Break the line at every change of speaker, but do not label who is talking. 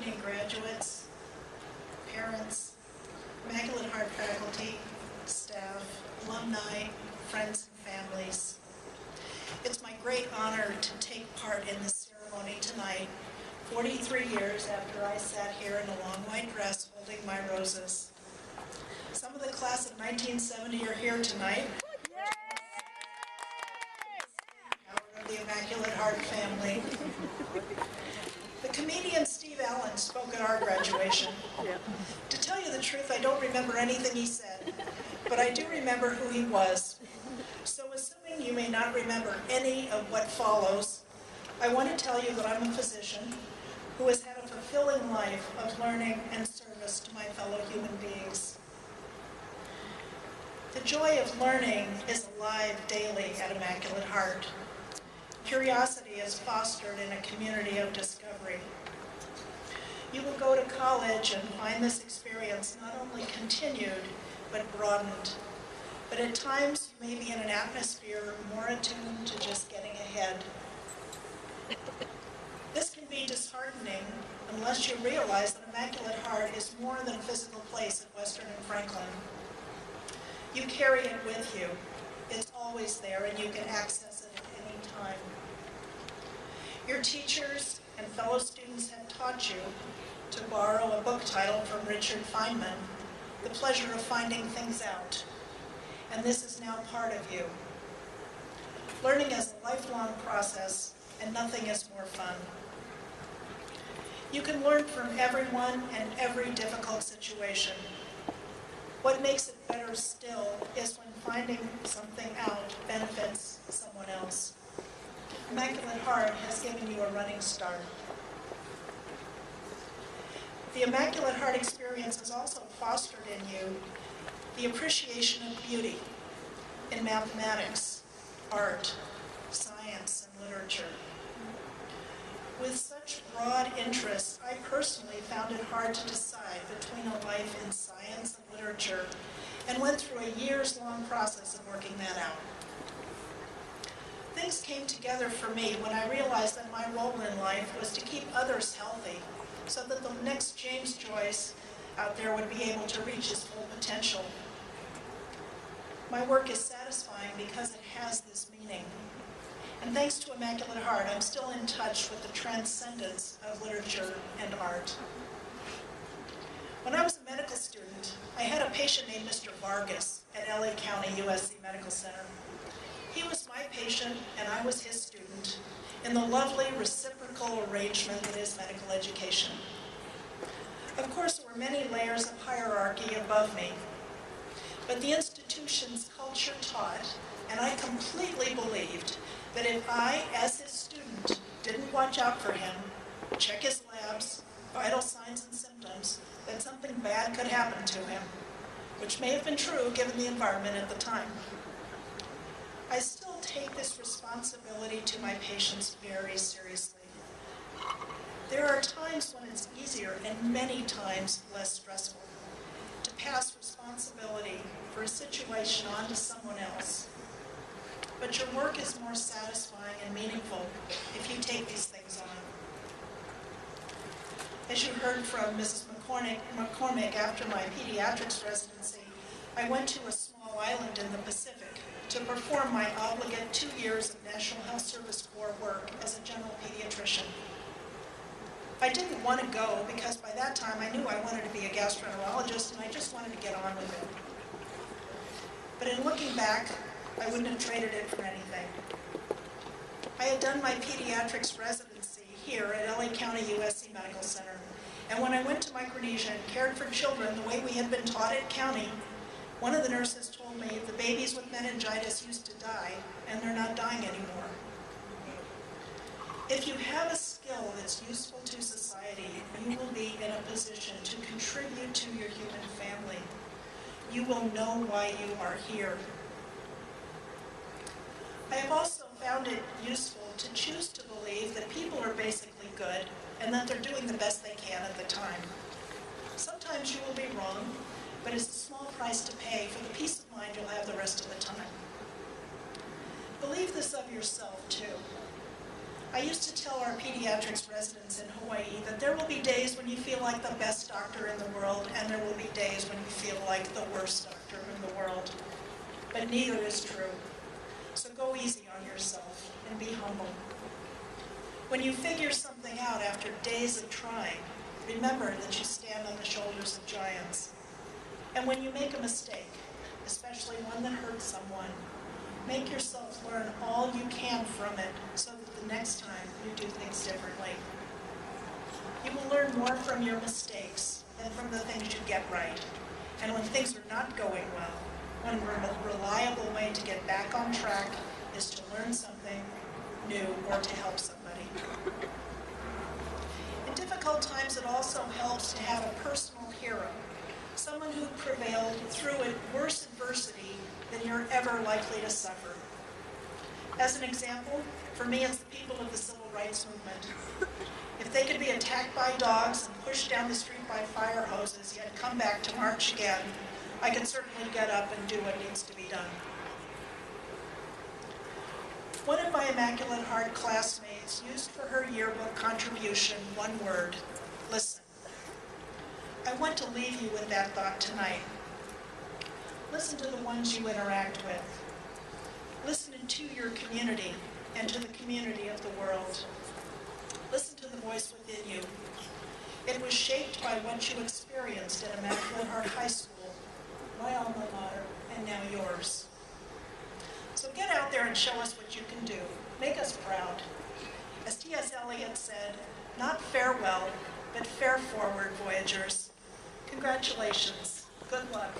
evening, graduates, parents, Immaculate Heart faculty, staff, alumni, friends, and families. It's my great honor to take part in this ceremony tonight, 43 years after I sat here in a long white dress holding my roses. Some of the class of 1970 are here tonight. Power of the Immaculate Heart family. The comedian Steve Allen spoke at our graduation. To tell you the truth, I don't remember anything he said, but I do remember who he was. So assuming you may not remember any of what follows, I want to tell you that I'm a physician who has had a fulfilling life of learning and service to my fellow human beings. The joy of learning is alive daily at Immaculate Heart. Curiosity is fostered in a community of discovery. You will go to college and find this experience not only continued, but broadened. But at times, you may be in an atmosphere more attuned to just getting ahead. This can be disheartening unless you realize that Immaculate Heart is more than a physical place at Western and Franklin. You carry it with you. It's always there, and you can access it at any time. Your teachers and fellow students have taught you, to borrow a book title from Richard Feynman, the pleasure of finding things out. And this is now part of you. Learning is a lifelong process, and nothing is more fun. You can learn from everyone and every difficult situation. What makes it better still is when finding something out benefits someone else. Immaculate Heart has given you a running start. The Immaculate Heart experience has also fostered in you the appreciation of beauty in mathematics, art, science, and literature. With such broad interests, I personally found it hard to decide between a life in science and literature, and went through a years-long process of working that out. Things came together for me when I realized that my role in life was to keep others healthy, so that the next James Joyce out there would be able to reach his full potential. My work is satisfying because it has this meaning. And thanks to Immaculate Heart, I'm still in touch with the transcendence of literature and art. When I was a medical student, I had a patient named Mr. Vargas at LA County USC Medical Center. He was my patient and I was his student in the lovely reciprocal arrangement that is medical education. Of course, there were many layers of hierarchy above me, but the institution's culture taught, and I completely believed, that if I, as his student, didn't watch out for him, check his labs, vital signs and symptoms, that something bad could happen to him, which may have been true given the environment at the time. I still take this responsibility to my patients very seriously. There are times when it's easier and many times less stressful to pass responsibility for a situation on to someone else. But your work is more satisfying and meaningful if you take these things on. As you heard from Mrs. McCormick after my pediatrics residency, I went to a small island in the Pacific to perform my obligate 2 years of National Health Service Corps work as a general pediatrician. I didn't want to go because by that time I knew I wanted to be a gastroenterologist and I just wanted to get on with it. But in looking back, I wouldn't have traded it for anything. I had done my pediatrics residency here at LA County USC Medical Center, and when I went to Micronesia and cared for children the way we had been taught at County, one of the nurses told me the babies with meningitis used to die, and they're not dying anymore. If you have a skill that's useful to society, you will be in a position to contribute to your human family. You will know why you are here. I have also found it useful to choose to believe that people are basically good and that they're doing the best they can at the time. Sometimes you will be wrong, but it's a small price to pay for the peace of mind you'll have the rest of the time. Believe this of yourself, too. I used to tell our pediatrics residents in Hawaii that there will be days when you feel like the best doctor in the world, and there will be days when you feel like the worst doctor in the world. But neither is true. So go easy on yourself and be humble. When you figure something out after days of trying, remember that you stand on the shoulders of giants. And when you make a mistake, especially one that hurts someone, make yourself learn all you can from it so that the next time you do things differently. You will learn more from your mistakes than from the things you get right. And when things are not going well, one reliable way to get back on track is to learn something new or to help somebody. In difficult times, it also helps to have a personal hero, someone who prevailed through worse adversity than you're ever likely to suffer. As an example, for me, it's the people of the civil rights movement. If they could be attacked by dogs and pushed down the street by fire hoses, yet come back to march again, I could certainly get up and do what needs to be done. One of my Immaculate Heart classmates used for her yearbook contribution one word: listen. I want to leave you with that thought tonight. Listen to the ones you interact with. Listen to your community and to the community of the world. Listen to the voice within you. It was shaped by what you experienced at Immaculate Heart High School, my alma mater, and now yours. So get out there and show us what you can do. Make us proud. As T.S. Eliot said, not farewell, but fare forward, voyagers. Congratulations. Good luck.